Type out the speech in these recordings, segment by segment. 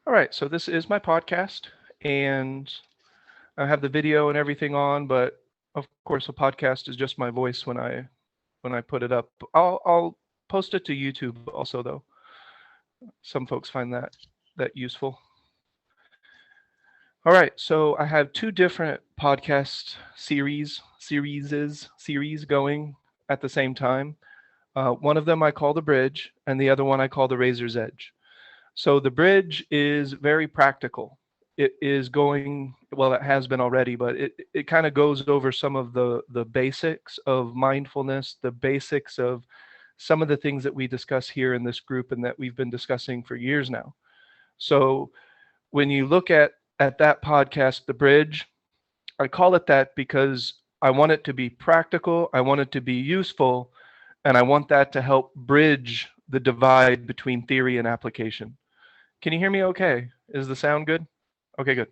All right, so this is my podcast, and I have the video and everything on, but of course, a podcast is just my voice when I put it up. I'll post it to YouTube also, though. Some folks find that useful. All right, so I have two different podcast series going at the same time. One of them I call the Bridge, and the other one I call the Razor's Edge. So the bridge is very practical. It is going, well, it has been already, but it kind of goes over some of the basics of mindfulness, the basics of some of the things that we discuss here in this group and that we've been discussing for years now. So when you look at that podcast, The Bridge, I call it that because I want it to be practical, I want it to be useful, and I want that to help bridge the divide between theory and application. Can you hear me okay? Is the sound good? Okay, good.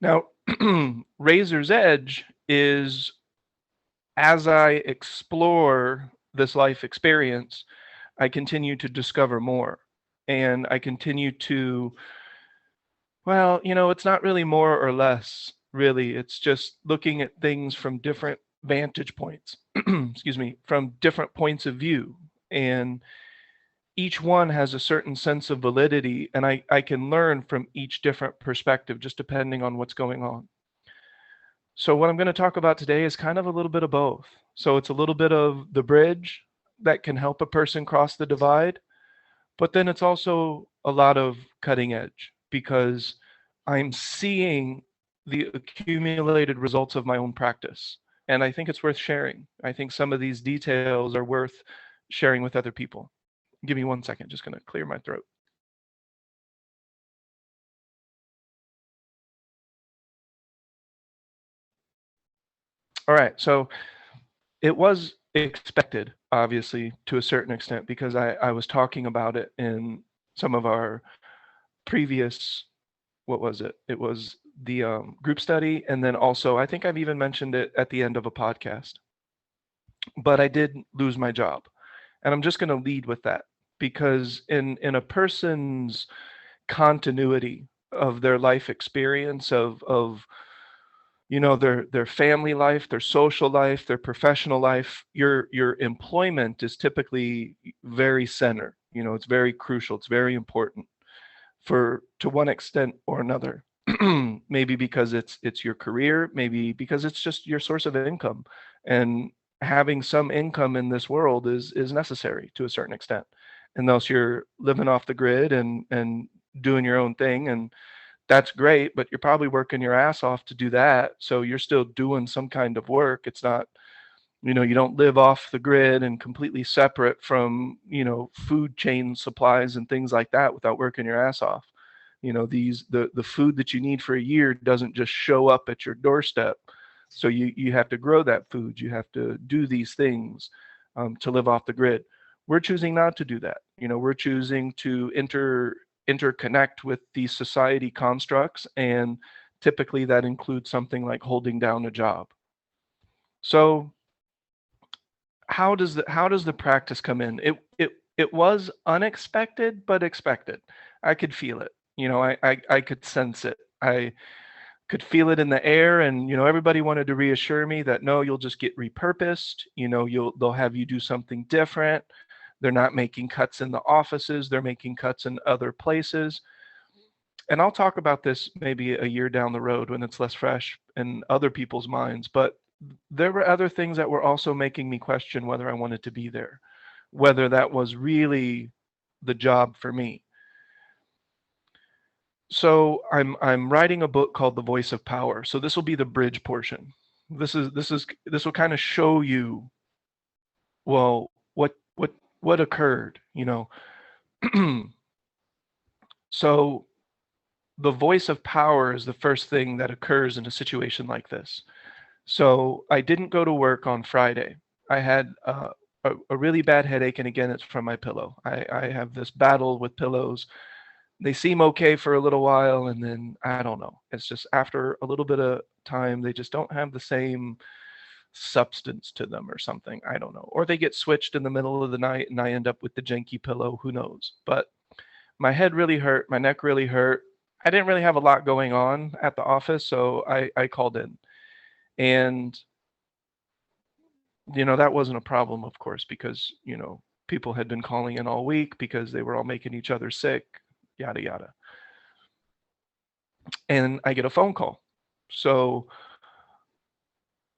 Now, Razor's Edge is as I explore this life experience, I continue to discover more. And I continue to, well, it's not really more or less, really. It's just looking at things from different vantage points, excuse me, from different points of view. And each one has a certain sense of validity, and I can learn from each different perspective just depending on what's going on. So what I'm going to talk about today is kind of a little bit of both. So it's a little bit of the bridge that can help a person cross the divide, but then it's also a lot of cutting edge because I'm seeing the accumulated results of my own practice. And I think it's worth sharing. I think some of these details are worth sharing with other people. Give me 1 second, just going to clear my throat. All right, so it was expected, obviously, to a certain extent, because I was talking about it in some of our previous, what was it? It was the group study, and then also, I think I've even mentioned it at the end of a podcast. But I did lose my job, and I'm just going to lead with that because in a person's continuity of their life experience of their family life, their social life, their professional life, your employment is typically very center. It's very crucial, it's very important for to one extent or another. Maybe because it's your career, maybe because it's just your source of income, and having some income in this world is necessary to a certain extent, unless you're living off the grid and doing your own thing, and that's great, but you're probably working your ass off to do that. So you're still doing some kind of work. It's not, you don't live off the grid and completely separate from, food chain supplies and things like that without working your ass off. The food that you need for a year doesn't just show up at your doorstep. So you have to grow that food. You have to do these things to live off the grid. We're choosing not to do that. We're choosing to interconnect with these society constructs, and typically that includes something like holding down a job. So how does the practice come in? It was unexpected but expected. I could feel it. I could sense it. I could feel it in the air, and everybody wanted to reassure me that no, you'll just get repurposed. They'll have you do something different. They're not making cuts in the offices, they're making cuts in other places. And I'll talk about this maybe a year down the road when it's less fresh in other people's minds, but there were other things that were also making me question whether I wanted to be there, whether that was really the job for me. So I'm writing a book called The Voice of Power. So this will be the bridge portion. This will kind of show you, well, what occurred. So the voice of power is the first thing that occurs in a situation like this. So I didn't go to work on Friday. I had a really bad headache, and again, it's from my pillow. I have this battle with pillows. They seem okay for a little while, and then I don't know. It's just after a little bit of time, they just don't have the same substance to them or something. I don't know. Or they get switched in the middle of the night, and I end up with the janky pillow. Who knows? But My head really hurt, my neck really hurt. I didn't really have a lot going on at the office, so I called in. And, that wasn't a problem, of course, because, people had been calling in all week because they were all making each other sick, yada, yada. And I get a phone call. So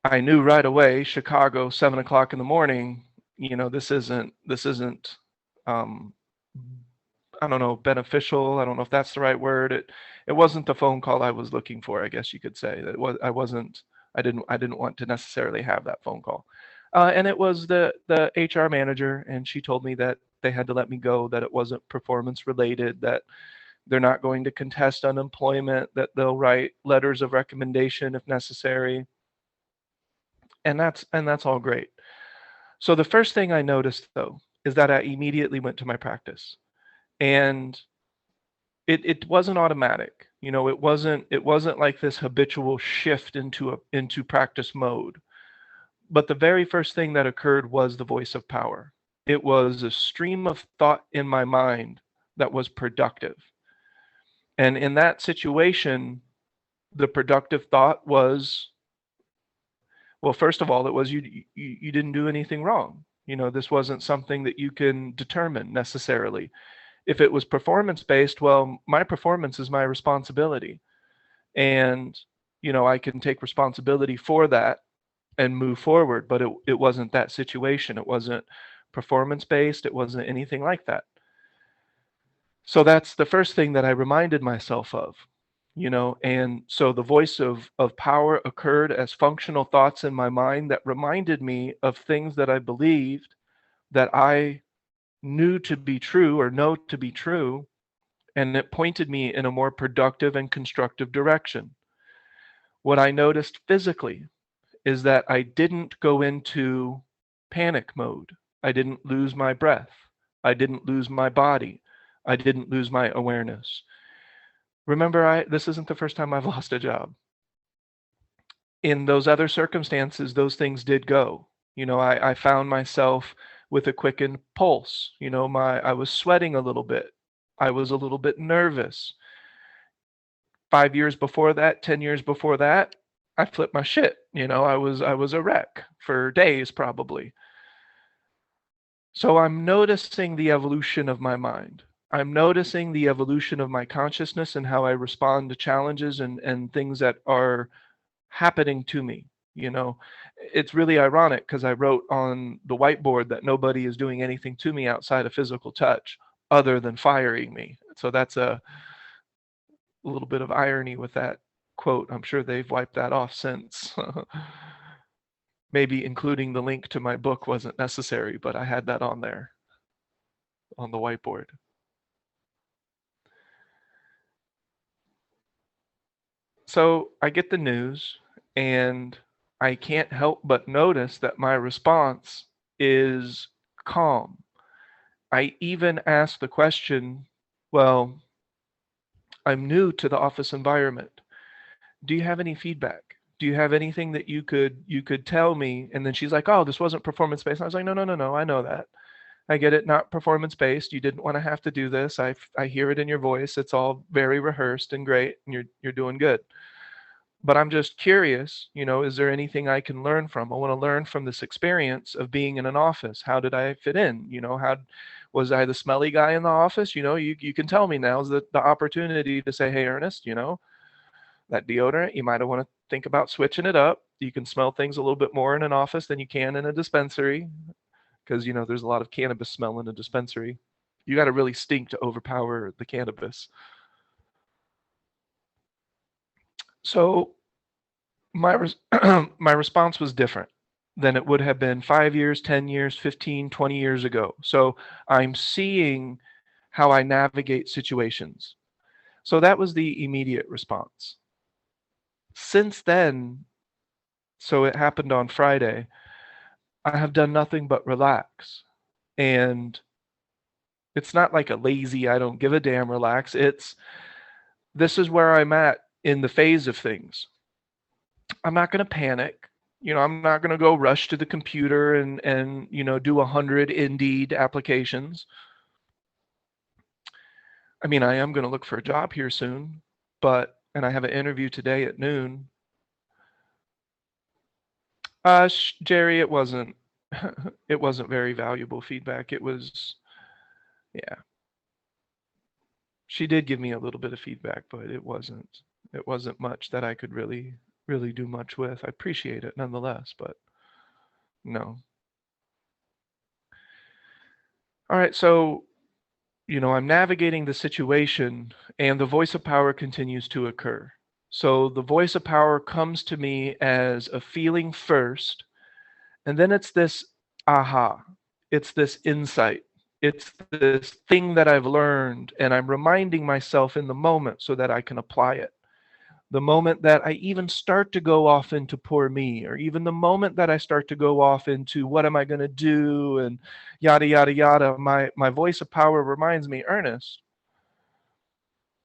I knew right away, Chicago, 7 o'clock in the morning, this isn't, um, I don't know, beneficial. I don't know if that's the right word. It wasn't the phone call I was looking for, I guess you could say. That was I wasn't I didn't want to necessarily have that phone call. And it was the HR manager, and she told me that they had to let me go, that it wasn't performance related, that they're not going to contest unemployment, that they'll write letters of recommendation if necessary. And that's all great. So the first thing I noticed though is that I immediately went to my practice. And it wasn't automatic. It wasn't like this habitual shift into practice mode. But the very first thing that occurred was the voice of power. It was a stream of thought in my mind that was productive. And in that situation, the productive thought was, well, first of all, it was you didn't do anything wrong. This wasn't something that you can determine necessarily. If it was performance based, well, my performance is my responsibility. And, I can take responsibility for that and move forward, but it wasn't that situation. It wasn't performance based. It wasn't anything like that. So that's the first thing that I reminded myself of, and so the voice of power occurred as functional thoughts in my mind that reminded me of things that I believed, that I knew to be true or know to be true, and it pointed me in a more productive and constructive direction. What I noticed physically is that I didn't go into panic mode. I didn't lose my breath. I didn't lose my body. I didn't lose my awareness. Remember, this isn't the first time I've lost a job. In those other circumstances, those things did go. I found myself with a quickened pulse. I was sweating a little bit. I was a little bit nervous. 5 years before that, 10 years before that, I flipped my shit. I was a wreck for days probably. So I'm noticing the evolution of my mind. I'm noticing the evolution of my consciousness and how I respond to challenges and things that are happening to me. It's really ironic because I wrote on the whiteboard that nobody is doing anything to me outside of physical touch other than firing me. So that's a little bit of irony with that quote. I'm sure they've wiped that off since. Maybe including the link to my book wasn't necessary, but I had that on there on the whiteboard. So I get the news, and I can't help but notice that my response is calm. I even ask the question, well, I'm new to the office environment. Do you have any feedback? Do you have anything that you could tell me? And then she's like, oh, this wasn't performance based. I was like, no, no, no, no, I know that. I get it, not performance based. You didn't want to have to do this. I hear it in your voice. It's all very rehearsed and great, and you're doing good. But I'm just curious, is there anything I can learn from? I want to learn from this experience of being in an office. How did I fit in? How was I the smelly guy in the office? You can tell me now is the opportunity to say, hey, Ernest, that deodorant, you might want to think about switching it up. You can smell things a little bit more in an office than you can in a dispensary because, there's a lot of cannabis smell in a dispensary. You got to really stink to overpower the cannabis. So my my response was different than it would have been 5 years, 10 years, 15, 20 years ago. So I'm seeing how I navigate situations. So that was the immediate response. Since then, so it happened on Friday, I have done nothing but relax. And it's not like a lazy, I don't give a damn relax. This is where I'm at in the phase of things. I'm not going to panic. I'm not going to go rush to the computer and do 100 Indeed applications. I mean, I am going to look for a job here soon, and I have an interview today at noon. Jerry, it wasn't, it wasn't very valuable feedback. It was, yeah, she did give me a little bit of feedback, but it wasn't much that I could really do much with. I appreciate it nonetheless, but no. All right, so I'm navigating the situation and the voice of power continues to occur. So the voice of power comes to me as a feeling first, and then it's this aha, it's this insight, it's this thing that I've learned, and I'm reminding myself in the moment so that I can apply it. The moment that I even start to go off into poor me, or even the moment that I start to go off into what am I going to do and yada, yada, yada, my voice of power reminds me, Ernest,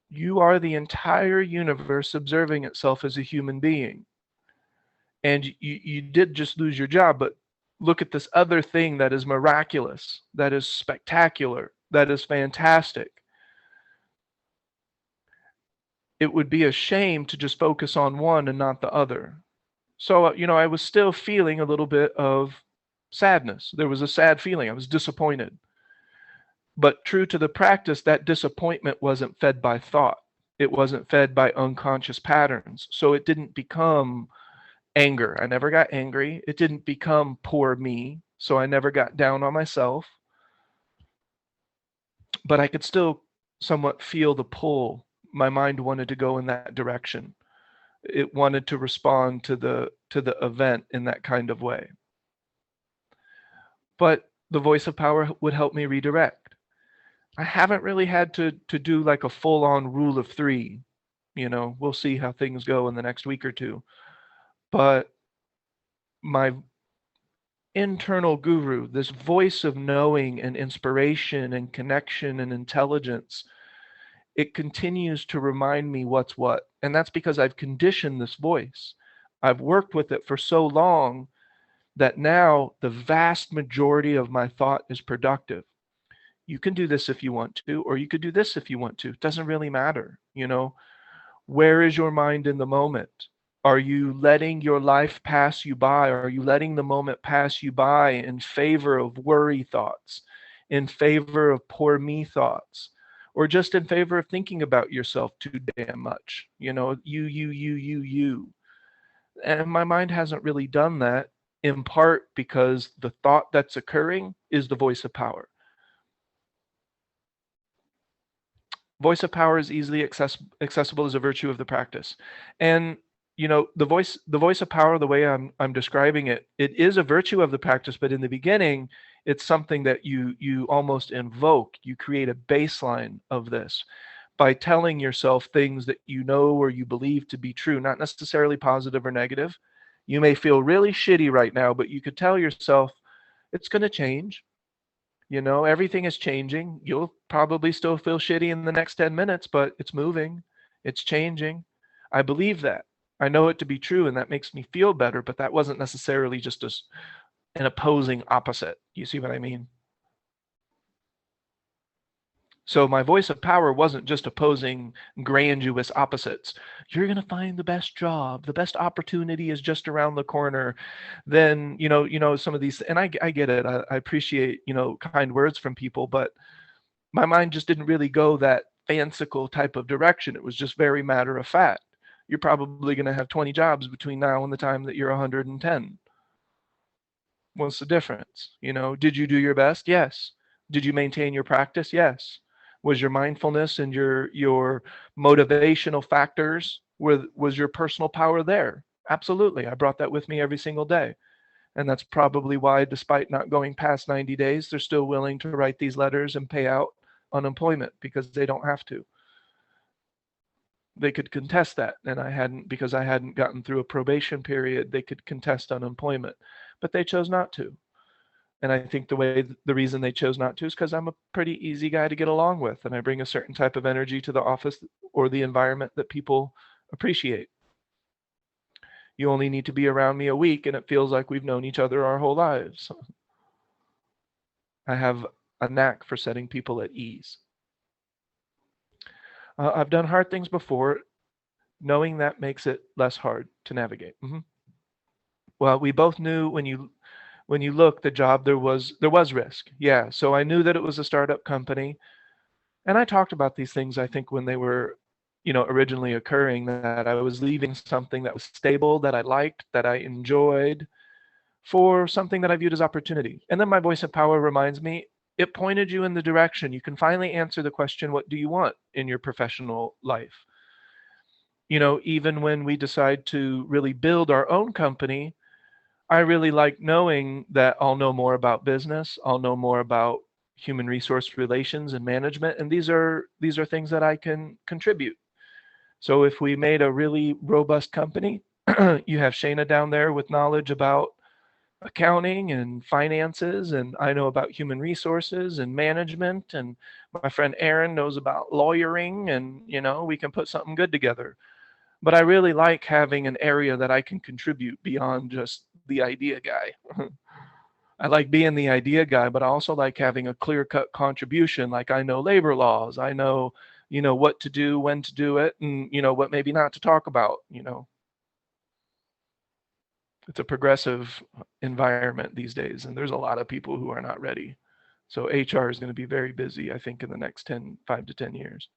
you are the entire universe observing itself as a human being. And you did just lose your job, but look at this other thing that is miraculous, that is spectacular, that is fantastic. It would be a shame to just focus on one and not the other. So, I was still feeling a little bit of sadness. There was a sad feeling. I was disappointed. But true to the practice, that disappointment wasn't fed by thought. It wasn't fed by unconscious patterns. So it didn't become anger. I never got angry. It didn't become poor me. So I never got down on myself. But I could still somewhat feel the pull. My mind wanted to go in that direction. It wanted to respond to the event in that kind of way. But the voice of power would help me redirect. I haven't really had to do like a full on rule of three. We'll see how things go in the next week or two. But my internal guru, this voice of knowing and inspiration and connection and intelligence, it continues to remind me what's what. And that's because I've conditioned this voice. I've worked with it for so long that now the vast majority of my thought is productive. You can do this if you want to, or you could do this if you want to. It doesn't really matter. Where is your mind in the moment? Are you letting your life pass you by? Are you letting the moment pass you by in favor of worry thoughts, in favor of poor me thoughts, or just in favor of thinking about yourself too damn much? You. And my mind hasn't really done that, in part because the thought that's occurring is the voice of power. Voice of power is easily accessible as a virtue of the practice. And the voice of power, the way I'm describing it, it is a virtue of the practice, but in the beginning, it's something that you almost invoke. You create a baseline of this by telling yourself things that you know or you believe to be true, not necessarily positive or negative. You may feel really shitty right now, but you could tell yourself it's going to change. Everything is changing. You'll probably still feel shitty in the next 10 minutes, but it's moving. It's changing. I believe that. I know it to be true, and that makes me feel better, but that wasn't necessarily just an opposing opposite. You see what I mean? So my voice of power wasn't just opposing grandiose opposites. You're going to find the best job. The best opportunity is just around the corner. Then, some of these, and I get it. I appreciate, kind words from people, but my mind just didn't really go that fanciful type of direction. It was just very matter of fact. You're probably going to have 20 jobs between now and the time that you're 110. What's the difference? Did you do your best? Yes. Did you maintain your practice? Yes. Was your mindfulness and your motivational factors, was your personal power there? Absolutely. I brought that with me every single day. And that's probably why, despite not going past 90 days, they're still willing to write these letters and pay out unemployment because they don't have to. They could contest that, and because I hadn't gotten through a probation period, they could contest unemployment, but they chose not to. And I think the reason they chose not to is because I'm a pretty easy guy to get along with, and I bring a certain type of energy to the office or the environment that people appreciate. You only need to be around me a week, and it feels like we've known each other our whole lives. I have a knack for setting people at ease. I've done hard things before, knowing that makes it less hard to navigate. Well, we both knew when you look the job there was risk. Yeah, so I knew that it was a startup company, and I talked about these things I think when they were, originally occurring, that I was leaving something that was stable, that I liked, that I enjoyed, for something that I viewed as opportunity. And then my voice of power reminds me, it pointed you in the direction. You can finally answer the question, what do you want in your professional life? Even when we decide to really build our own company, I really like knowing that I'll know more about business, I'll know more about human resource relations and management, and these are things that I can contribute. So if we made a really robust company, you have Shayna down there with knowledge about accounting and finances, and I know about human resources and management, and my friend Aaron knows about lawyering, and we can put something good together. But I really like having an area that I can contribute beyond just the idea guy. I like being the idea guy, but I also like having a clear-cut contribution. Like, I know labor laws, I know, what to do, when to do it, and what maybe not to talk about. It's a progressive environment these days, and there's a lot of people who are not ready. So HR is going to be very busy, I think, in the next 5 to 10 years.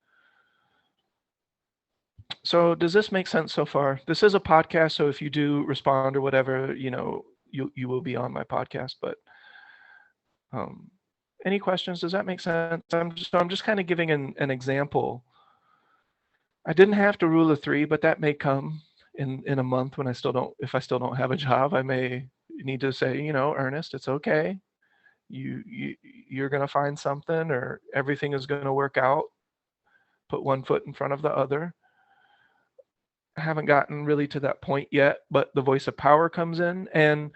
So does this make sense so far? This is a podcast, so if you do respond or whatever, you will be on my podcast. But um, any questions? Does that make sense? I'm just kind of giving an example. I didn't have to rule of three, but that may come in a month when if I still don't have a job, I may need to say, Ernest, it's okay. You're going to find something, or everything is going to work out. Put one foot in front of the other. I haven't gotten really to that point yet, but the voice of power comes in. And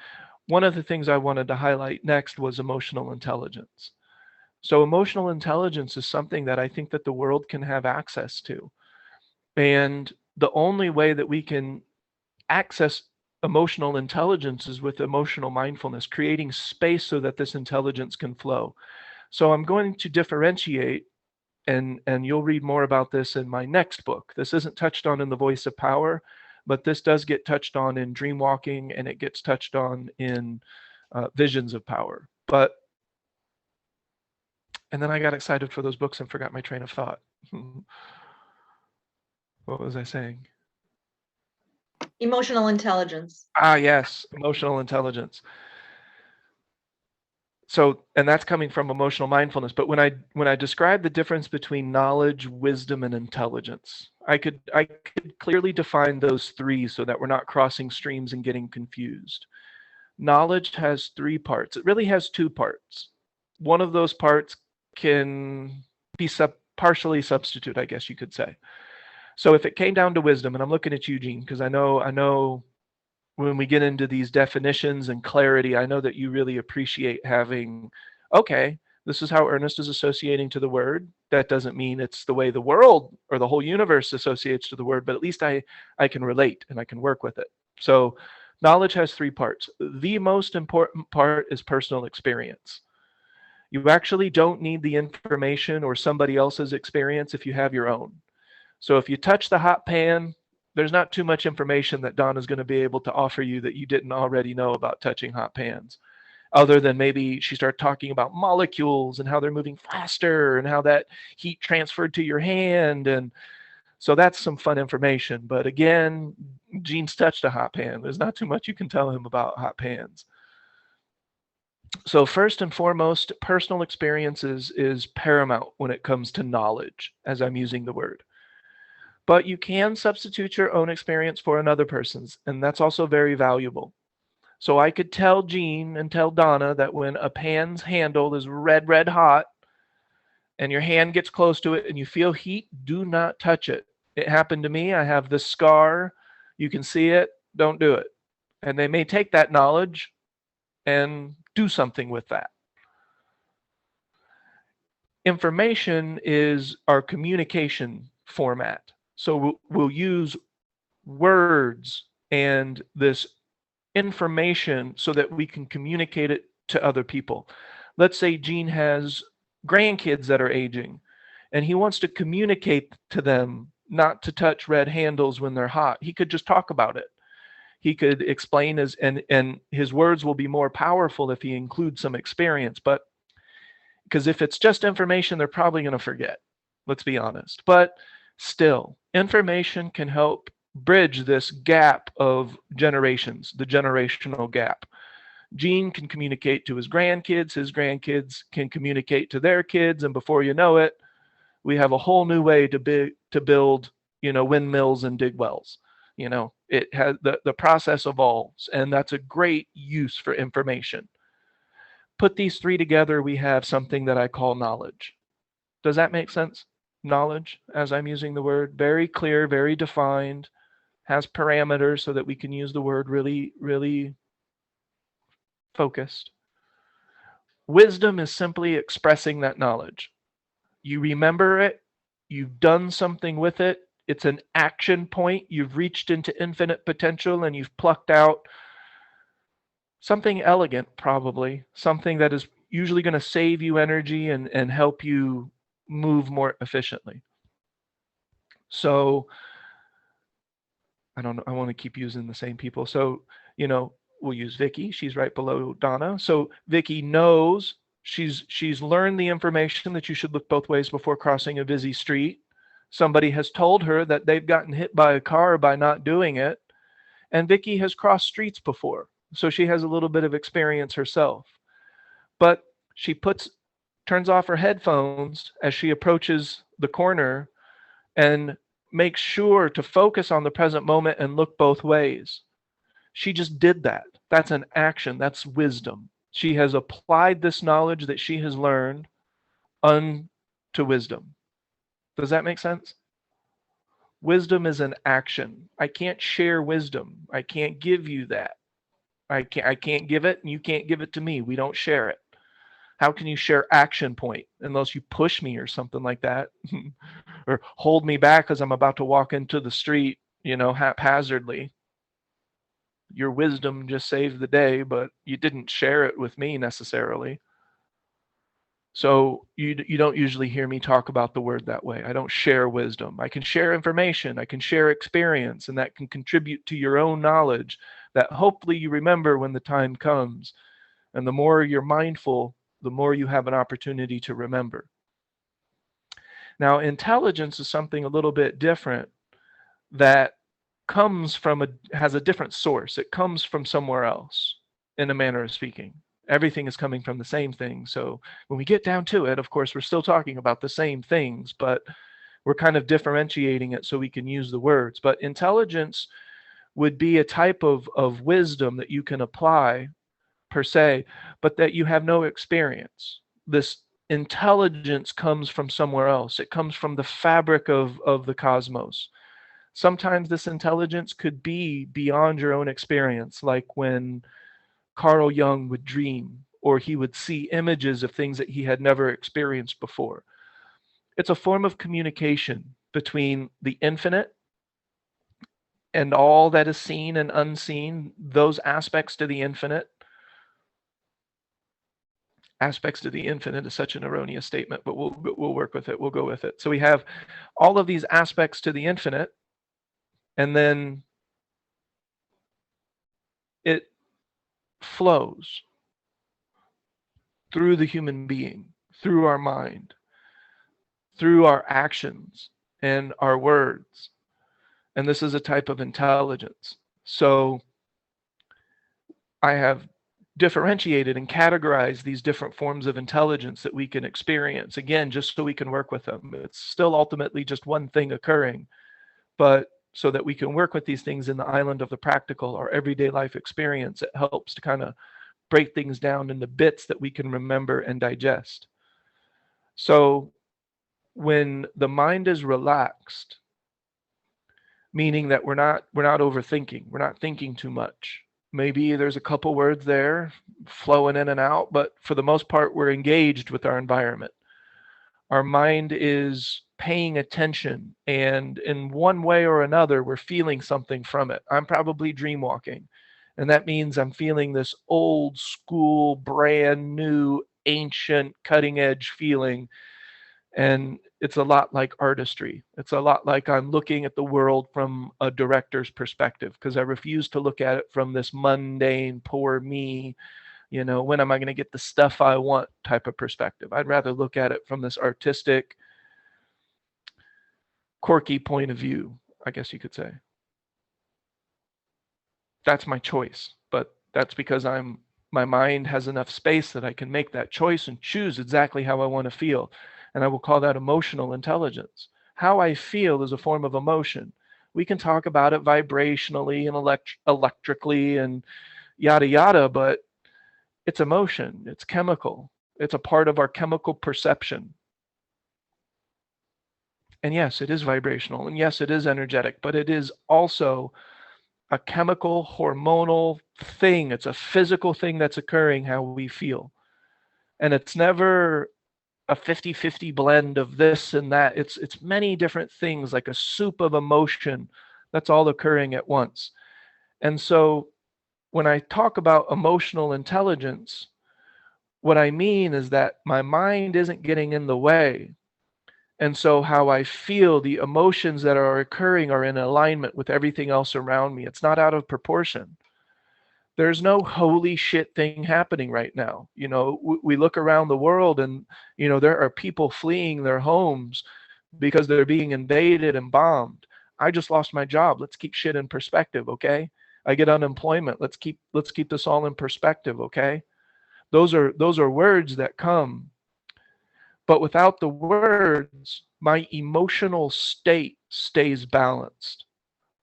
one of the things I wanted to highlight next was emotional intelligence. So emotional intelligence is something that I think that the world can have access to. And the only way that we can access emotional intelligence is with emotional mindfulness, creating space so that this intelligence can flow. So I'm going to differentiate, and you'll read more about this in my next book. This isn't touched on in The Voice of Power, but this does get touched on in Dream Walking, and it gets touched on in Visions of Power. And then I got excited for those books and forgot my train of thought. What was I saying? Emotional intelligence. Yes, emotional intelligence. So, and that's coming from emotional mindfulness. But when I describe the difference between knowledge, wisdom, and intelligence, I could clearly define those three so that we're not crossing streams and getting confused. Knowledge has three parts. It really has two parts. One of those parts can be partially substitute, I guess you could say. So if it came down to wisdom, and I'm looking at Eugene because I know when we get into these definitions and clarity, I know that you really appreciate having, okay, this is how Ernest is associating to the word. That doesn't mean it's the way the world or the whole universe associates to the word, but at least I can relate and I can work with it. So knowledge has three parts. The most important part is personal experience. You actually don't need the information or somebody else's experience if you have your own. So if you touch the hot pan, there's not too much information that Donna's going to be able to offer you that you didn't already know about touching hot pans, other than maybe she started talking about molecules and how they're moving faster and how that heat transferred to your hand. And so that's some fun information. But again, Gene's touched a hot pan. There's not too much you can tell him about hot pans. So first and foremost, personal experiences is paramount when it comes to knowledge, as I'm using the word. But you can substitute your own experience for another person's, and that's also very valuable. So I could tell Gene and tell Donna that when a pan's handle is red, red hot, and your hand gets close to it and you feel heat, do not touch it. It happened to me. I have this scar. You can see it. Don't do it. And they may take that knowledge and do something with that. Information is our communication format. So we'll use words and this information so that we can communicate it to other people. Let's say Gene has grandkids that are aging, and he wants to communicate to them not to touch red handles when they're hot. He could just talk about it. He could explain his, and his words will be more powerful if he includes some experience. But because if it's just information, they're probably going to forget. Let's be honest. But still, information can help bridge this gap of generations, the generational gap. Gene can communicate to his grandkids can communicate to their kids, and before you know it, we have a whole new way to build, windmills and dig wells. It has the process evolves, and that's a great use for information. Put these three together, we have something that I call knowledge. Does that make sense? Knowledge, as I'm using the word, very clear, very defined, has parameters so that we can use the word really, really focused. Wisdom is simply expressing that knowledge. You remember it, you've done something with it, it's an action point, you've reached into infinite potential and you've plucked out something elegant, probably, something that is usually going to save you energy and help you move more efficiently. So I don't know, I want to keep using the same people. So, we'll use Vicky. She's right below Donna. So Vicky knows she's learned the information that you should look both ways before crossing a busy street. Somebody has told her that they've gotten hit by a car by not doing it. And Vicky has crossed streets before. So she has a little bit of experience herself. But she turns off her headphones as she approaches the corner and makes sure to focus on the present moment and look both ways. She just did that. That's an action. That's wisdom. She has applied this knowledge that she has learned unto wisdom. Does that make sense? Wisdom is an action. I can't share wisdom. I can't give you that. I can't give it, and you can't give it to me. We don't share it. How can you share action point unless you push me or something like that, or hold me back because I'm about to walk into the street, haphazardly? Your wisdom just saved the day, but you didn't share it with me necessarily. So you don't usually hear me talk about the word that way. I don't share wisdom. I can share information, I can share experience, and that can contribute to your own knowledge that hopefully you remember when the time comes. And the more you're mindful, the more you have an opportunity to remember. Now, intelligence is something a little bit different that has a different source. It comes from somewhere else, in a manner of speaking. Everything is coming from the same thing. So when we get down to it, of course, we're still talking about the same things, but we're kind of differentiating it so we can use the words. But intelligence would be a type of wisdom that you can apply per se, but that you have no experience. This intelligence comes from somewhere else. It comes from the fabric of the cosmos. Sometimes this intelligence could be beyond your own experience, like when Carl Jung would dream, or he would see images of things that he had never experienced before. It's a form of communication between the infinite and all that is seen and unseen, those aspects to the infinite. Aspects to the infinite is such an erroneous statement, but we'll work with it. We'll go with it. So we have all of these aspects to the infinite, and then it flows through the human being, through our mind, through our actions and our words. And this is a type of intelligence. So I have differentiated and categorized these different forms of intelligence that we can experience, again, just so we can work with them. It's still ultimately just one thing occurring, but so that we can work with these things in the island of the practical, our everyday life experience, it helps to kind of break things down into bits that we can remember and digest. So when the mind is relaxed, meaning that we're not overthinking, we're not thinking too much. Maybe there's a couple words there flowing in and out, but for the most part, we're engaged with our environment. Our mind is paying attention, and in one way or another, we're feeling something from it. I'm probably dream walking, and that means I'm feeling this old school, brand new, ancient, cutting edge feeling. And it's a lot like artistry. It's a lot like I'm looking at the world from a director's perspective because I refuse to look at it from this mundane, poor me, when am I going to get the stuff I want type of perspective. I'd rather look at it from this artistic, quirky point of view, I guess you could say. That's my choice, but that's because my mind has enough space that I can make that choice and choose exactly how I want to feel. And I will call that emotional intelligence. How I feel is a form of emotion. We can talk about it vibrationally and electrically and yada yada, but it's emotion, it's chemical, it's a part of our chemical perception. And yes, it is vibrational, and yes, it is energetic, but it is also a chemical, hormonal thing. It's a physical thing that's occurring how we feel. And it's never a 50-50 blend of this and that. It's many different things, like a soup of emotion that's all occurring at once. And so when I talk about emotional intelligence, what I mean is that my mind isn't getting in the way. And so how I feel, the emotions that are occurring are in alignment with everything else around me. It's not out of proportion. There's no holy shit thing happening right now. We look around the world and, there are people fleeing their homes because they're being invaded and bombed. I just lost my job. Let's keep shit in perspective, okay? I get unemployment. Let's keep this all in perspective, okay? Those are words that come, but without the words, my emotional state stays balanced.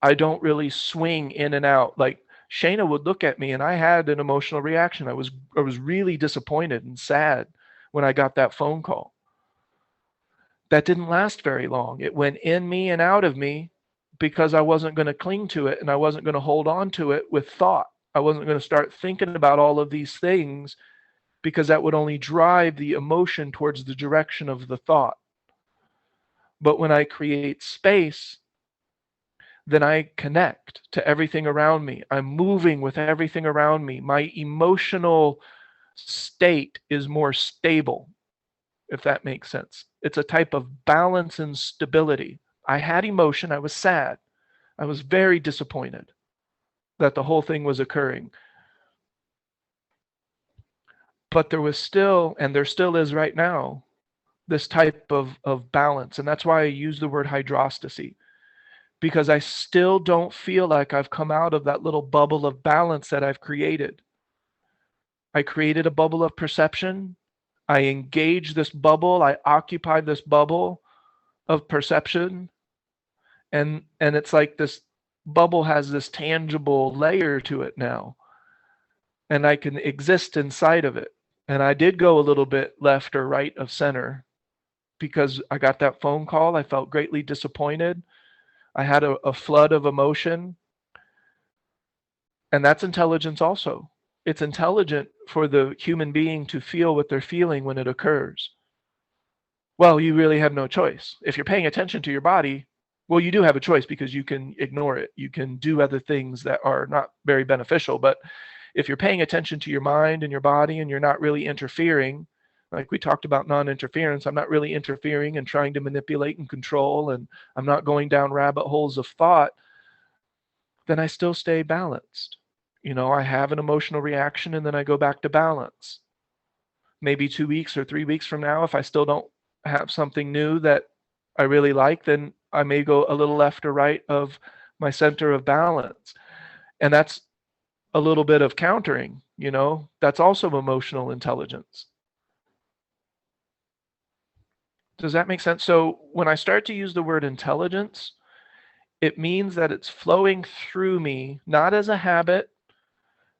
I don't really swing in and out. Like Shayna would look at me and I had an emotional reaction. I was really disappointed and sad when I got that phone call. That didn't last very long. It went in me and out of me because I wasn't going to cling to it and I wasn't going to hold on to it with thought. I wasn't going to start thinking about all of these things because that would only drive the emotion towards the direction of the thought. But when I create space, then I connect to everything around me. I'm moving with everything around me. My emotional state is more stable, if that makes sense. It's a type of balance and stability. I had emotion. I was sad. I was very disappointed that the whole thing was occurring. But there was still, and there still is right now, this type of balance. And that's why I use the word hydrostasy, because I still don't feel like I've come out of that little bubble of balance that I've created. I created a bubble of perception. I engage this bubble. I occupy this bubble of perception. And it's like this bubble has this tangible layer to it now. And I can exist inside of it. And I did go a little bit left or right of center because I got that phone call. I felt greatly disappointed. I had a flood of emotion. And that's intelligence also. It's intelligent for the human being to feel what they're feeling when it occurs. Well, you really have no choice. If you're paying attention to your body, well, you do have a choice because you can ignore it. You can do other things that are not very beneficial. But if you're paying attention to your mind and your body and you're not really interfering, like we talked about non-interference, I'm not really interfering and trying to manipulate and control, and I'm not going down rabbit holes of thought, then I still stay balanced. I have an emotional reaction and then I go back to balance. Maybe 2 weeks or 3 weeks from now, if I still don't have something new that I really like, then I may go a little left or right of my center of balance. And that's a little bit of countering, that's also emotional intelligence. Does that make sense? So when I start to use the word intelligence, it means that it's flowing through me, not as a habit,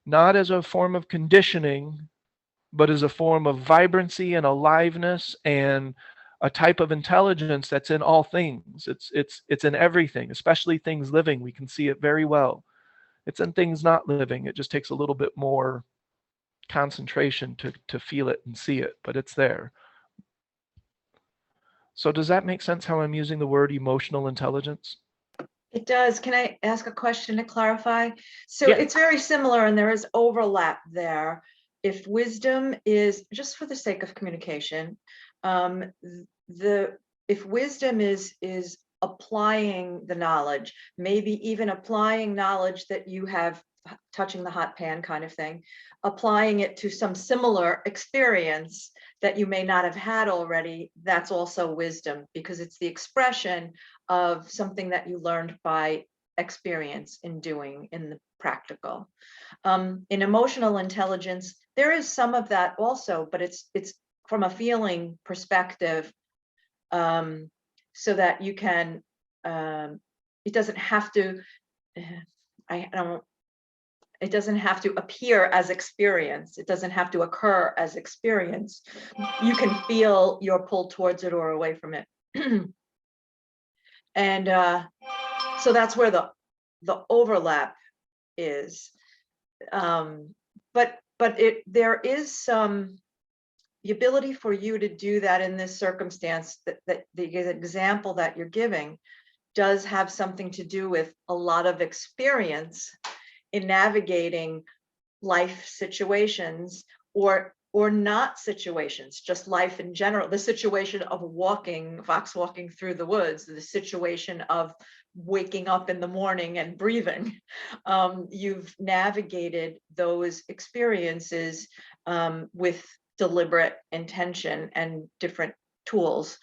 not as a form of conditioning, but as a form of vibrancy and aliveness and a type of intelligence that's in all things. It's in everything, especially things living. We can see it very well. It's in things not living. It just takes a little bit more concentration to feel it and see it, but it's there. So does that make sense how I'm using the word emotional intelligence? It does. Can I ask a question to clarify? So Yeah. It's very similar and there is overlap there. If wisdom is, just for the sake of communication, if wisdom is applying the knowledge, maybe even applying knowledge that you have, touching the hot pan kind of thing, applying it to some similar experience that you may not have had already, that's also wisdom, because it's the expression of something that you learned by experience in doing in the practical. In emotional intelligence, there is some of that also, but it's from a feeling perspective, so that you can, it doesn't have to, I don't, it doesn't have to appear as experience. It doesn't have to occur as experience. You can feel your pull towards it or away from it. And so that's where the overlap is. But there is some, the ability for you to do that in this circumstance, that the example that you're giving does have something to do with a lot of experience in navigating life situations, or not situations, just life in general. The situation of fox walking through the woods, the situation of waking up in the morning and breathing. You've navigated those experiences with deliberate intention and different tools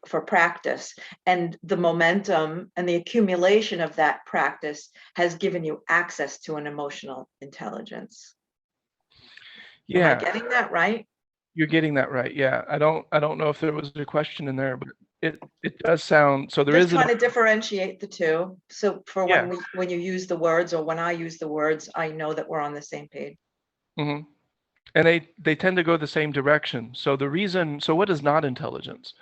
for practice, and the momentum and the accumulation of that practice has given you access to an emotional intelligence. Am I getting that right? You're getting that right. Yeah. I don't know if there was a question in there, but it does sound, so there Just is trying to differentiate the two. So for Yeah. when you use the words, or when I use the words, I know that we're on the same page. And they tend to go the same direction. So what is not intelligence?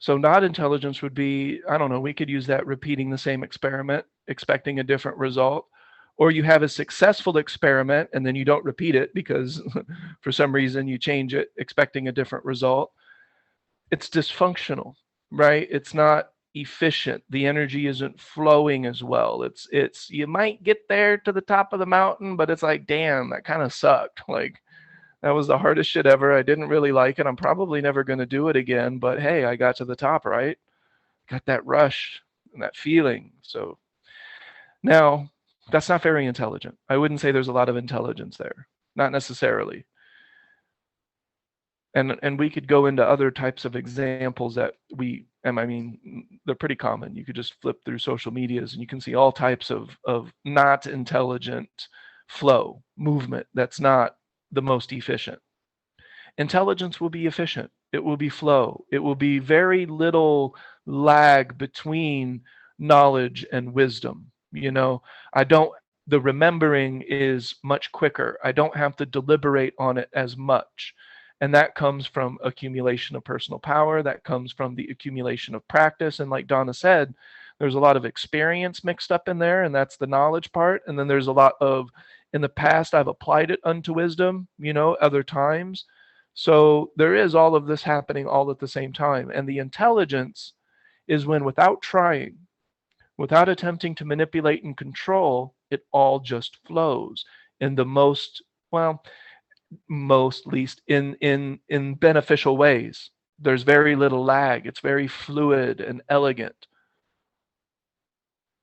So not intelligence would be, I don't know, we could use that repeating the same experiment, expecting a different result. Or you have a successful experiment and then you don't repeat it because for some reason you change it, expecting a different result. It's dysfunctional, right? It's not efficient. The energy isn't flowing as well. It's you might get there to the top of the mountain, but it's like, damn, that kind of sucked. Like, that was the hardest shit ever. I didn't really like it. I'm probably never going to do it again, but hey, I got to the top, right? Got that rush and that feeling. So now that's not very intelligent. I wouldn't say there's a lot of intelligence there. Not necessarily. And we could go into other types of examples that I mean, they're pretty common. You could just flip through social medias and you can see all types of not intelligent flow, movement that's not the most efficient. Intelligence will be efficient. It will be flow. It will be very little lag between knowledge and wisdom. The remembering is much quicker. I don't have to deliberate on it as much. And that comes from accumulation of personal power. That comes from the accumulation of practice. And like Donna said, there's a lot of experience mixed up in there, and that's the knowledge part. And then there's a lot of, in the past, I've applied it unto wisdom, other times. So there is all of this happening all at the same time. And the intelligence is when, without trying, without attempting to manipulate and control, it all just flows in the most least in beneficial ways. There's very little lag. It's very fluid and elegant.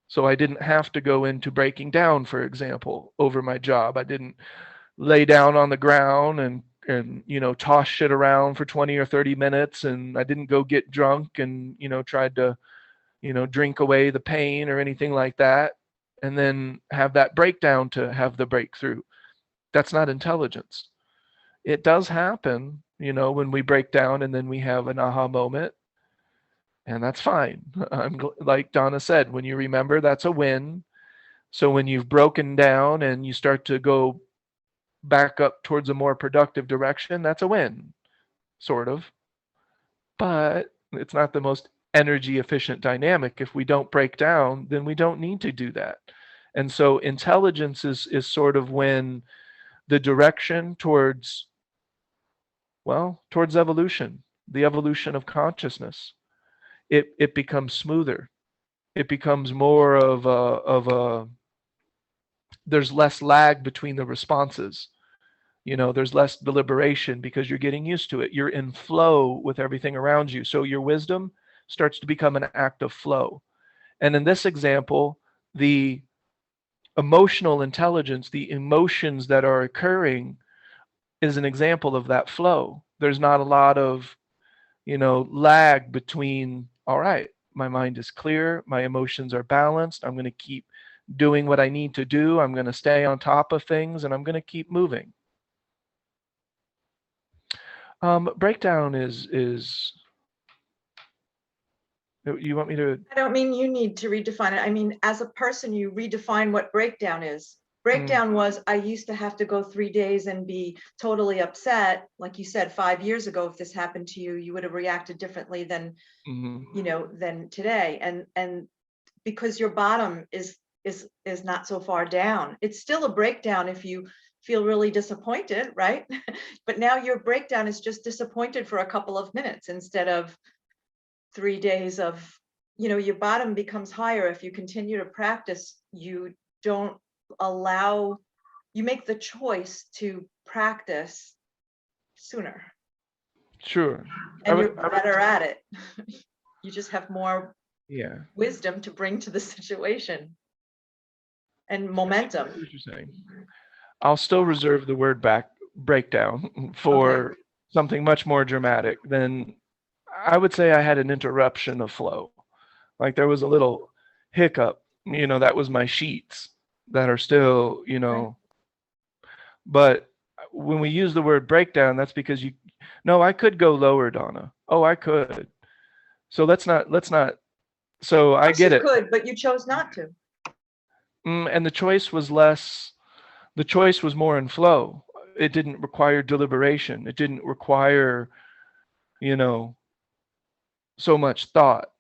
So I didn't have to go into breaking down, for example, over my job. I didn't lay down on the ground and toss shit around for 20 or 30 minutes, and I didn't go get drunk and tried to drink away the pain or anything like that, and then have that breakdown to have the breakthrough. That's not intelligence. It does happen, when we break down and then we have an aha moment, and that's fine. Like Donna said, when you remember, that's a win. So when you've broken down and you start to go back up towards a more productive direction, that's a win, sort of. But it's not the most energy efficient dynamic. If we don't break down, then we don't need to do that. And so intelligence is sort of when the direction towards evolution, the evolution of consciousness, it becomes smoother. It becomes more of a there's less lag between the responses. There's less deliberation because you're getting used to it. You're in flow with everything around you. So your wisdom starts to become an act of flow. And in this example, the emotional intelligence, the emotions that are occurring, is an example of that flow. There's not a lot of, lag between, all right, my mind is clear, my emotions are balanced, I'm going to keep doing what I need to do, I'm going to stay on top of things, and I'm going to keep moving. Breakdown is you want me to? I don't mean you need to redefine it. I mean, as a person, you redefine what breakdown is. Breakdown was, I used to have to go 3 days and be totally upset. Like you said, 5 years ago, if this happened to you, you would have reacted differently than, than today. And because your bottom is not so far down. It's still a breakdown if you feel really disappointed, right? But now your breakdown is just disappointed for a couple of minutes instead of 3 days of, your bottom becomes higher if you continue to practice. You don't allow, you make the choice to practice sooner. Sure. And you're better at it. You just have more Yeah. wisdom to bring to the situation and momentum. What you're saying. I'll still reserve the word breakdown for something much more dramatic than, I would say I had an interruption of flow. Like there was a little hiccup, that was my sheets that are still, but when we use the word breakdown, that's because no, I could go lower, Donna. Oh, I could. So let's not, so I get You it. could, but you chose not to. And the choice was more in flow. It didn't require deliberation. It didn't require, so much thought.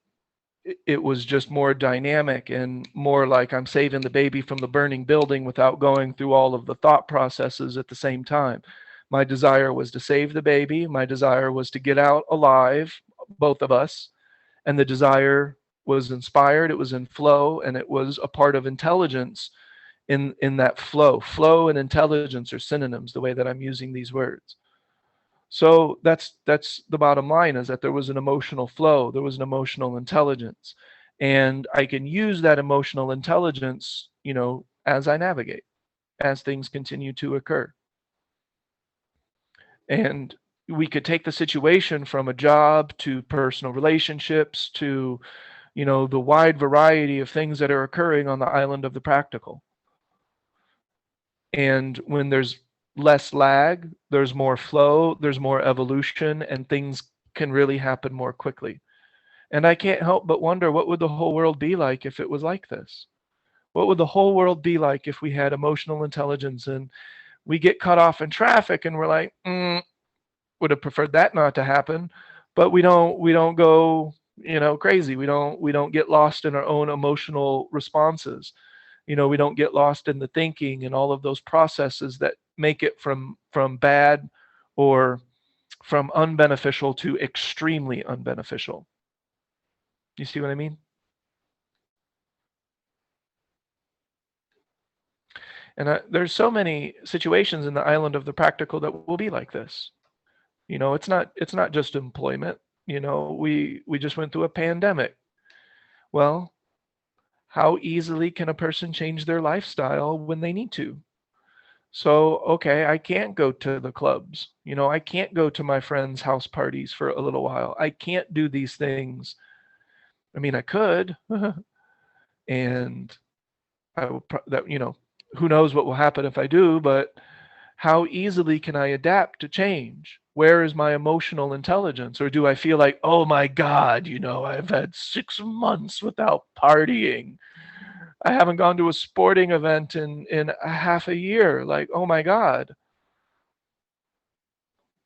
It was just more dynamic and more like I'm saving the baby from the burning building without going through all of the thought processes at the same time. My desire was to save the baby. My desire was to get out alive, both of us. And the desire was inspired, it was in flow, and it was a part of intelligence in that flow. Flow and intelligence are synonyms, the way that I'm using these words. So that's the bottom line, is that there was an emotional flow, there was an emotional intelligence, and I can use that emotional intelligence, as I navigate, as things continue to occur. And we could take the situation from a job to personal relationships to, the wide variety of things that are occurring on the island of the practical. And when there's less lag, there's more flow, there's more evolution, and things can really happen more quickly. And I can't help but wonder, what would the whole world be like if it was like this? What would the whole world be like if we had emotional intelligence and we get cut off in traffic and we're like, would have preferred that not to happen, but we don't go, crazy. We don't get lost in our own emotional responses. We don't get lost in the thinking and all of those processes that make it from bad or from unbeneficial to extremely unbeneficial. You see what I mean? And there's so many situations in the island of the practical that will be like this. It's not just employment. We just went through a pandemic. Well, how easily can a person change their lifestyle when they need to? So, okay, I can't go to the clubs. I can't go to my friends' house parties for a little while. I can't do these things. I mean, I could, and I will, who knows what will happen if I do, but how easily can I adapt to change? Where is my emotional intelligence? Or do I feel like, oh my God, I've had 6 months without partying. I haven't gone to a sporting event in a half a year. Like, oh my God.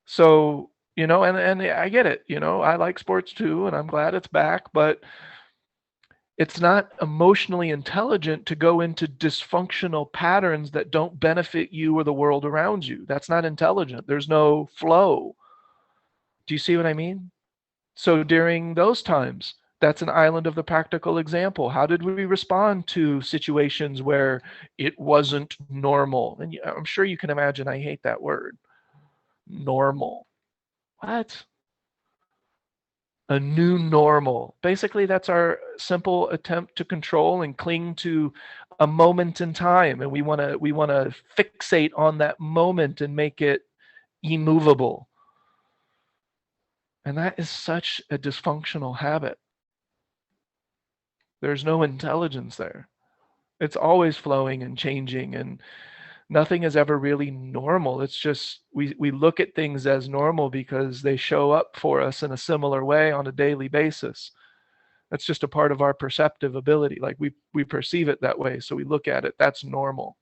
So, and I get it, I like sports too, and I'm glad it's back, but it's not emotionally intelligent to go into dysfunctional patterns that don't benefit you or the world around you. That's not intelligent. There's no flow. Do you see what I mean? So during those times, That's an island of the practical example. How did we respond to situations where it wasn't normal? And I'm sure you can imagine, I hate that word, normal. What? A new normal. Basically, that's our simple attempt to control and cling to a moment in time, and we want to fixate on that moment and make it immovable. And that is such a dysfunctional habit. There's no intelligence there. It's always flowing and changing, and nothing is ever really normal. It's just we look at things as normal because they show up for us in a similar way on a daily basis. That's just a part of our perceptive ability. Like we perceive it that way, so we look at it. That's normal.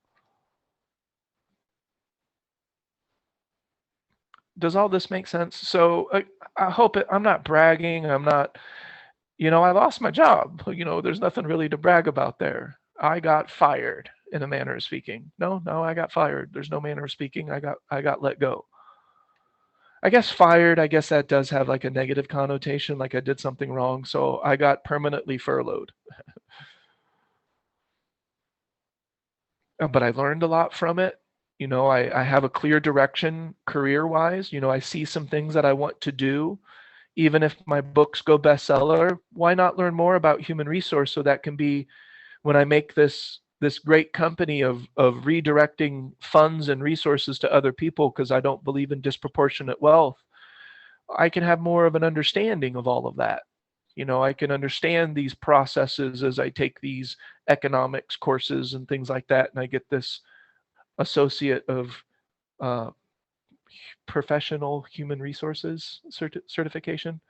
Does all this make sense? So I hope I'm not bragging. I'm not, I lost my job. There's nothing really to brag about there. I got fired in a manner of speaking. No, no, I got fired. There's no manner of speaking. I got let go. I guess fired, I guess that does have like a negative connotation, like I did something wrong. So I got permanently furloughed. But I learned a lot from it. I have a clear direction career wise. I see some things that I want to do. Even if my books go bestseller, why not learn more about human resource so that can be when I make this great company of redirecting funds and resources to other people because I don't believe in disproportionate wealth. I can have more of an understanding of all of that. I can understand these processes as I take these economics courses and things like that, and I get this associate of uh, professional human resources certification.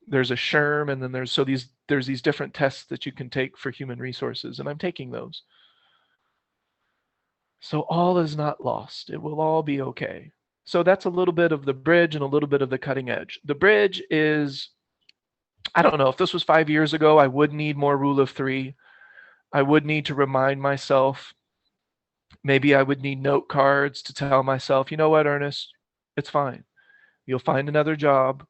There's a SHRM, and then there's these different tests that you can take for human resources, and I'm taking those. So all is not lost. It will all be okay. So that's a little bit of the bridge and a little bit of the cutting edge. The bridge is, I don't know, if this was 5 years ago, I would need more rule of three. I would need to remind myself. Maybe I would need note cards to tell myself, you know what, Ernest, it's fine. You'll find another job.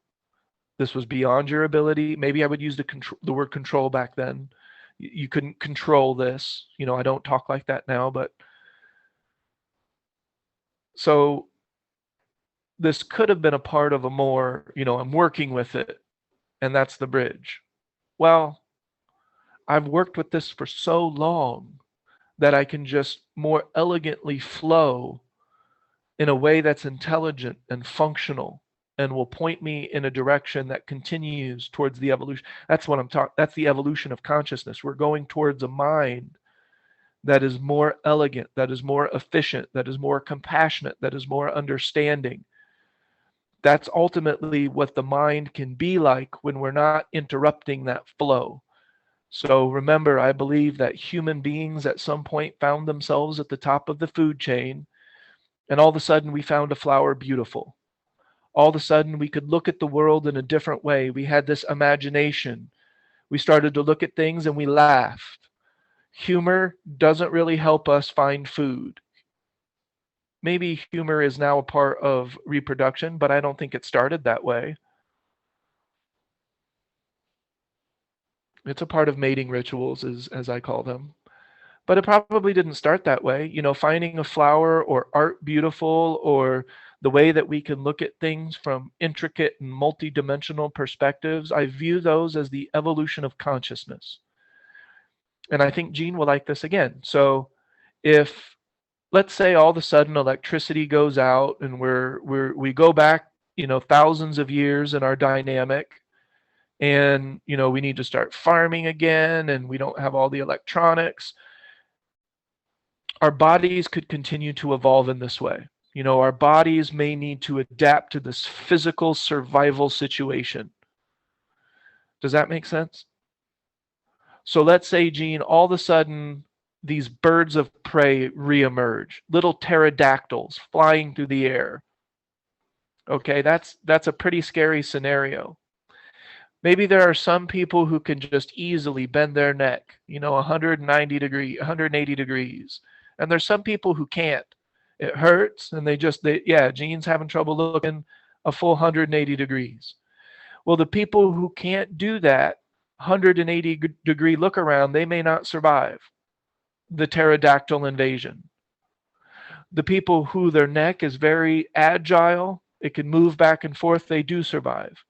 This was beyond your ability. Maybe I would use the word control back then. You couldn't control this. I don't talk like that now, but so this could have been a part of a more, I'm working with it, and that's the bridge. Well, I've worked with this for so long that I can just more elegantly flow in a way that's intelligent and functional and will point me in a direction that continues towards the evolution. That's what I'm talking. That's the evolution of consciousness. We're going towards a mind that is more elegant, that is more efficient, that is more compassionate, that is more understanding. That's ultimately what the mind can be like when we're not interrupting that flow. So remember, I believe that human beings at some point found themselves at the top of the food chain, and all of a sudden we found a flower beautiful. All of a sudden we could look at the world in a different way. We had this imagination. We started to look at things and we laughed. Humor doesn't really help us find food. Maybe humor is now a part of reproduction, but I don't think it started that way. It's a part of mating rituals, as I call them. But it probably didn't start that way. Finding a flower or art beautiful, or the way that we can look at things from intricate and multidimensional perspectives, I view those as the evolution of consciousness. And I think Gene will like this again. So if, let's say, all of a sudden electricity goes out and we go back, thousands of years in our dynamic, and we need to start farming again, and we don't have all the electronics. Our bodies could continue to evolve in this way. Our bodies may need to adapt to this physical survival situation. Does that make sense? So let's say, Gene, all of a sudden these birds of prey reemerge, little pterodactyls flying through the air. Okay, that's a pretty scary scenario. Maybe there are some people who can just easily bend their neck, 180 degrees. And there's some people who can't. It hurts, and Gene's having trouble looking a full 180 degrees. Well, the people who can't do that, 180-degree look around, they may not survive the pterodactyl invasion. The people who their neck is very agile, it can move back and forth, they do survive.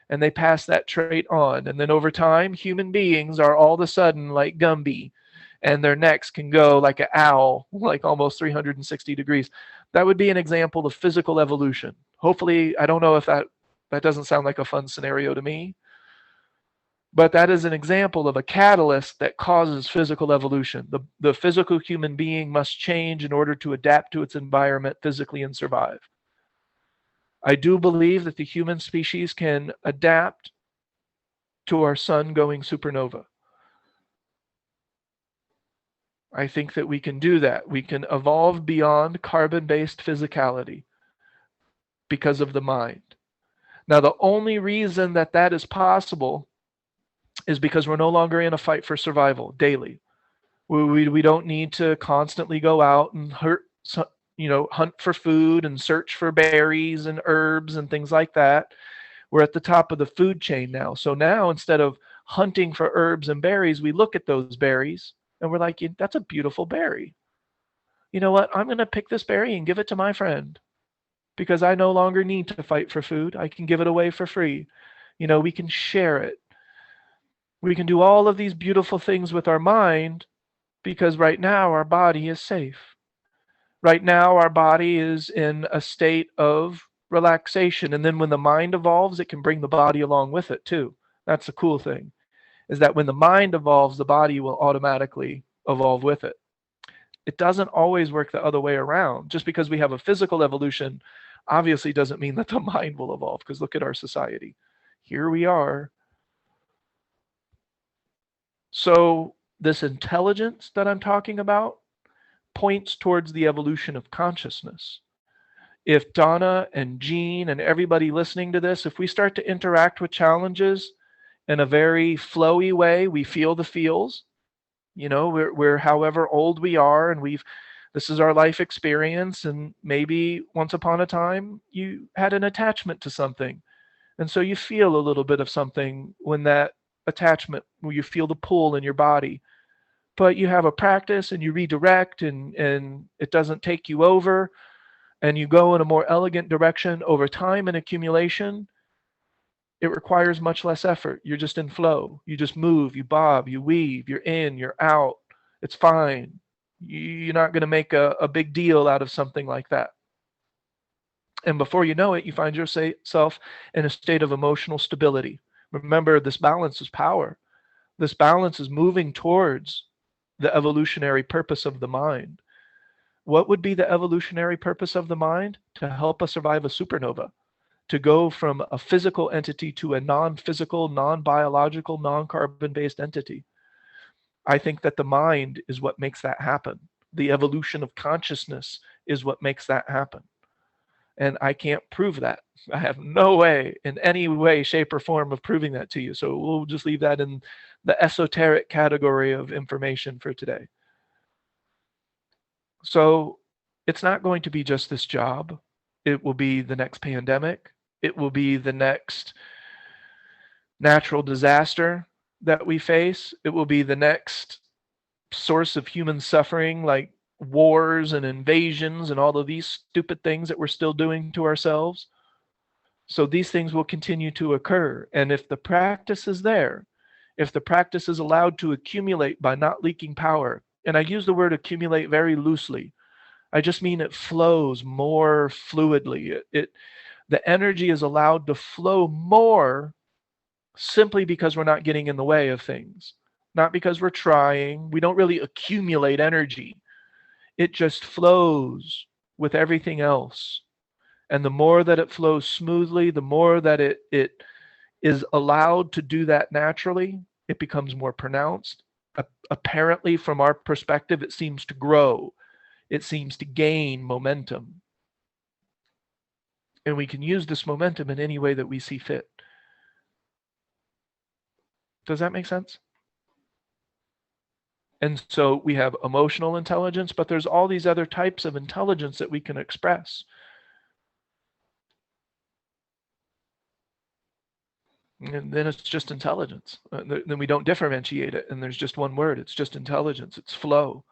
And they pass that trait on. And then over time, human beings are all of a sudden like Gumby, and their necks can go like an owl, like almost 360 degrees. That would be an example of physical evolution. Hopefully, I don't know if that doesn't sound like a fun scenario to me, but that is an example of a catalyst that causes physical evolution. The physical human being must change in order to adapt to its environment physically and survive. I do believe that the human species can adapt to our sun going supernova. I think that we can do that. We can evolve beyond carbon-based physicality because of the mind. Now, the only reason that that is possible is because we're no longer in a fight for survival daily. We don't need to constantly go out and hunt for food and search for berries and herbs and things like that. We're at the top of the food chain now. So now instead of hunting for herbs and berries, we look at those berries and we're like, that's a beautiful berry. You know what? I'm going to pick this berry and give it to my friend because I no longer need to fight for food. I can give it away for free. We can share it. We can do all of these beautiful things with our mind because right now our body is safe. Right now our body is in a state of relaxation. And then when the mind evolves, it can bring the body along with it too. That's the cool thing, is that when the mind evolves, the body will automatically evolve with it. It doesn't always work the other way around. Just because we have a physical evolution obviously doesn't mean that the mind will evolve, because look at our society. Here we are. So this intelligence that I'm talking about points towards the evolution of consciousness. If Donna and Jean and everybody listening to this, if we start to interact with challenges in a very flowy way, we feel the feels. We're however old we are, and this is our life experience, and maybe once upon a time you had an attachment to something, and so you feel a little bit of something when that attachment, where you feel the pull in your body. But you have a practice and you redirect, and it doesn't take you over, and you go in a more elegant direction over time and accumulation. It requires much less effort. You're just in flow. You just move, you bob, you weave, you're in, you're out. It's fine. You're not going to make a big deal out of something like that. And before you know it, you find yourself in a state of emotional stability. Remember, this balance is power. This balance is moving towards the evolutionary purpose of the mind. What would be the evolutionary purpose of the mind? To help us survive a supernova, to go from a physical entity to a non-physical, non-biological, non-carbon-based entity. I think that the mind is what makes that happen. The evolution of consciousness is what makes that happen. And I can't prove that. I have no way, in any way, shape, or form, of proving that to you. So we'll just leave that in the esoteric category of information for today. So it's not going to be just this job. It will be the next pandemic. It will be the next natural disaster that we face. It will be the next source of human suffering, like wars and invasions and all of these stupid things that we're still doing to ourselves. So these things will continue to occur. And if the practice is there, if the practice is allowed to accumulate by not leaking power, and I use the word accumulate very loosely, I just mean it flows more fluidly. The energy is allowed to flow more simply because we're not getting in the way of things, not because we're trying. We don't really accumulate energy. It just flows with everything else. And the more that it flows smoothly, the more that it is allowed to do that naturally, it becomes more pronounced. Apparently, from our perspective, it seems to grow. It seems to gain momentum. And we can use this momentum in any way that we see fit. Does that make sense? And so we have emotional intelligence, but there's all these other types of intelligence that we can express. And then it's just intelligence. Then we don't differentiate it, and there's just one word. It's just intelligence. It's flow.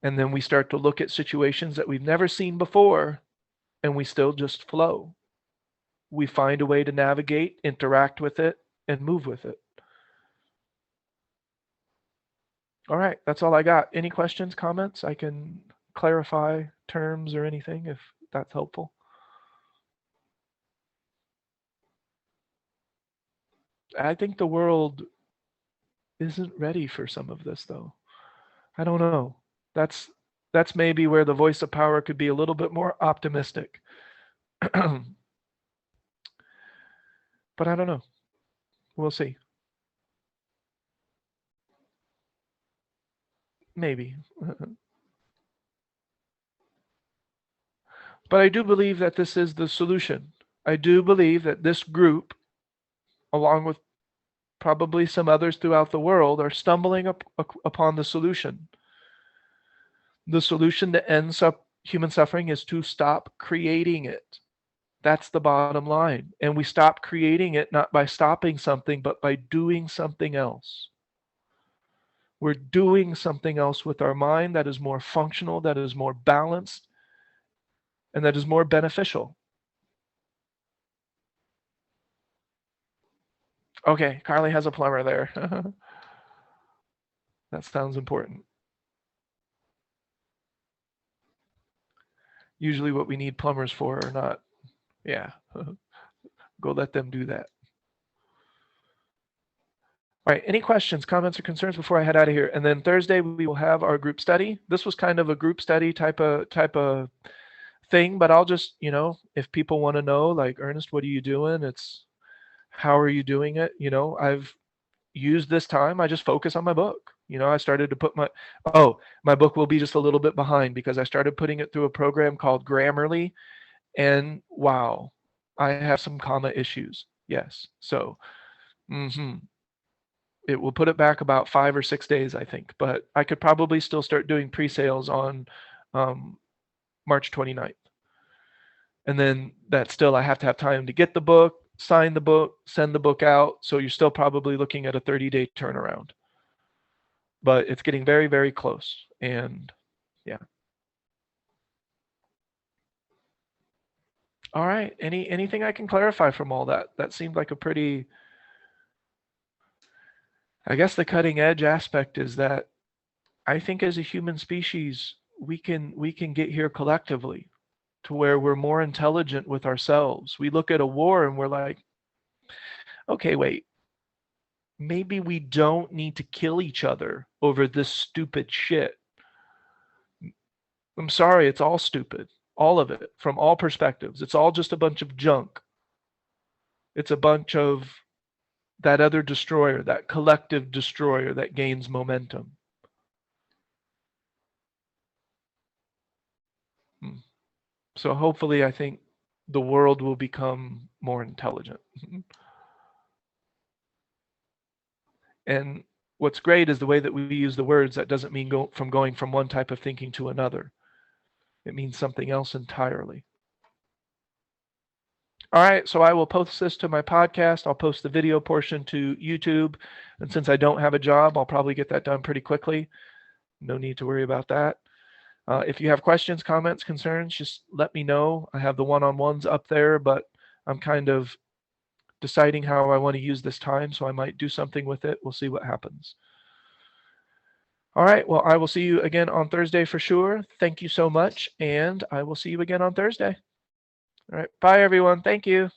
And then we start to look at situations that we've never seen before, and we still just flow. We find a way to navigate, interact with it, and move with it. All right, that's all I got. Any questions, comments? I can clarify terms or anything if that's helpful. I think the world isn't ready for some of this, though. I don't know. That's that's maybe where the voice of power could be a little bit more optimistic. But I don't know. We'll see. Maybe. But I do believe that this is the solution. I do believe that this group, along with probably some others throughout the world, are stumbling upon the solution. The solution to end human suffering is to stop creating it. That's the bottom line. And we stop creating it not by stopping something, but by doing something else. We're doing something else with our mind that is more functional, that is more balanced, and that is more beneficial. Okay, Carly has a plumber there. That sounds important. Usually what we need plumbers for are not, yeah. Go let them do that. All right, any questions, comments, or concerns before I head out of here? And then Thursday we will have our group study. This was kind of a group study type of thing, but I'll just, if people want to know, like, Ernest, what are you doing? It's how are you doing it? I've used this time, I just focus on my book. I started to put my book will be just a little bit behind because I started putting it through a program called Grammarly, and wow, I have some comma issues. Yes. So, it will put it back about 5 or 6 days, I think, but I could probably still start doing pre-sales on March 29th. And then that still, I have to have time to get the book, sign the book, send the book out. So you're still probably looking at a 30-day turnaround. But it's getting very, very close. And yeah. All right. Anything I can clarify from all that? That seemed like a pretty, I guess the cutting edge aspect is that I think as a human species, we can get here collectively to where we're more intelligent with ourselves. We look at a war and we're like, okay, wait, maybe we don't need to kill each other over this stupid shit. I'm sorry, it's all stupid. All of it, from all perspectives. It's all just a bunch of junk. It's a bunch of that other destroyer, that collective destroyer that gains momentum. So hopefully, I think the world will become more intelligent. And what's great is the way that we use the words. That doesn't mean going from one type of thinking to another. It means something else entirely. All right, so I will post this to my podcast. I'll post the video portion to YouTube. And since I don't have a job, I'll probably get that done pretty quickly. No need to worry about that. If you have questions, comments, concerns, just let me know. I have the one-on-ones up there, but I'm kind of deciding how I want to use this time, so I might do something with it. We'll see what happens. All right, well, I will see you again on Thursday for sure. Thank you so much, and I will see you again on Thursday. All right, bye everyone. Thank you.